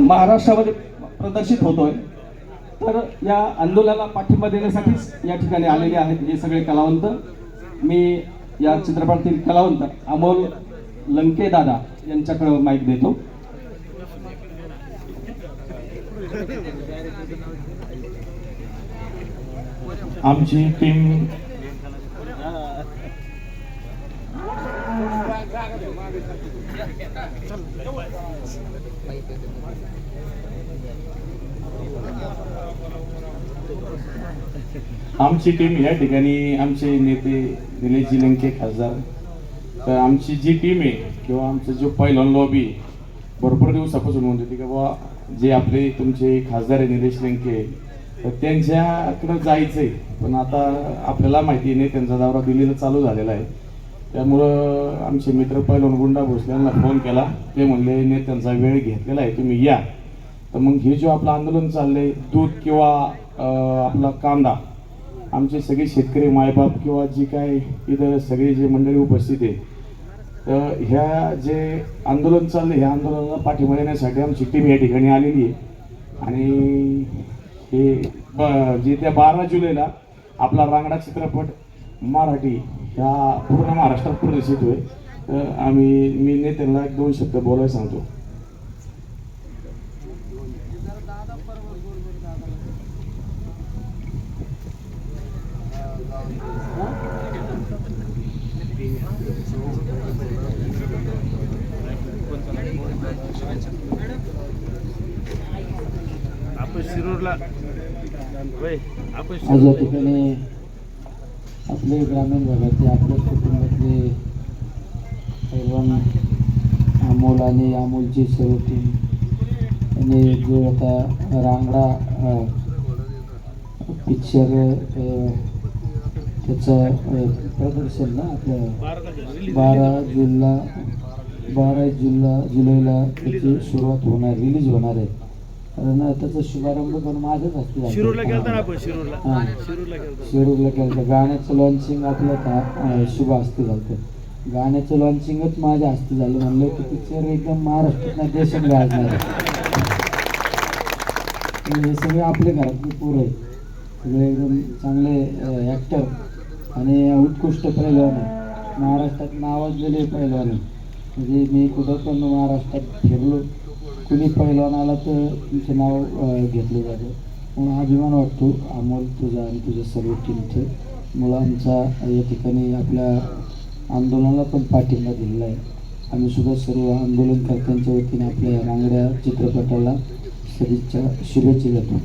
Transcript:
महाराष्ट्रामध्ये प्रदर्शित होतोय. तर या आंदोलनाला पाठिंबा देण्यासाठीच या ठिकाणी आलेले आहेत हे सगळे कलावंत. मी या चित्रपटातील कलावंत अमोल लंके दादा यांच्याकडे माईक देतो. आमची टीम या ठिकाणी आमचे नेते निलेशजी लंके खासदार. तर आमची जी टीम आहे किंवा आमचं जो पहिलवान लॉबी भरपूर दिवसापासून म्हणत होती की बाबा जे आपले तुमचे खासदार आहे निलेश लंके तर त्यांच्याकडं जायचं आहे. पण आता आपल्याला माहिती नाही त्यांचा दौरा दिल्लीला चालू झालेला आहे. त्यामुळं आमचे मित्र पहिलवान गुंडा भोसले यांना फोन केला. ते म्हणले नेत्यांचा वेळ घेतलेला आहे तुम्ही या. तर मग हे जो आपलं आंदोलन चाललंय दूध किंवा आपला कांदा आमचे सगळे शेतकरी मायबाप किंवा जी काय इथं सगळी जी मंडळी उपस्थित आहे तर ह्या जे आंदोलन चाललं ह्या आंदोलनाला पाठिंबा देण्यासाठी आमची टीम या ठिकाणी आलेली आहे. आणि हे जे त्या 12 जुलैला आपला रांगडा चित्रपट मराठी ह्या पूर्ण महाराष्ट्रात प्रदर्शित होईल. तर मी नेत्यांना 1-2 शब्द बोलायला सांगतो. आज या ठिकाणी आपले ग्रामीण भागातले आपल्या कुटुंबातले पैलवान अमोल आणि अमोलची सर्व टीम आणि जो आता रांगडा पिक्चर त्याचं प्रदर्शन ना आपलं 12 जुलैला त्याची सुरुवात होणार रिलीज होणार आहे. कारण त्याचा शुभारंभ पण माझ्याच हस्ते झाला. शिरूरला केलं. गाण्याचं लॉन्चिंग आपलं शुभ हस्ते झालं. गाण्याचं लॉन्चिंगच माझ्या हस्ते झालं. म्हणलं की पिक्चर एकदम महाराष्ट्रात नाही देशात गाजणार. हे सगळे आपल्या घरातले पोरं आहेत. सगळे एकदम चांगले ॲक्टर आणि उत्कृष्ट पैलवान आहे. महाराष्ट्रात नावाजलेले पैलवान आहे. म्हणजे मी कुठं पण महाराष्ट्रात फिरलो कुणी पैलवान आला तर तुमचं नाव घेतलं जातं. म्हणून अभिमान वाटतो अमोल तुझा आणि तुझ्या सर्व टीमचं. मुलं आमचा या ठिकाणी आपल्या आंदोलनाला पण पाठिंबा दिलेला आहे. आम्ही सुद्धा सर्व आंदोलनकर्त्यांच्या वतीने आपल्या रांगड्या चित्रपटाला शुभेच्छा देतो.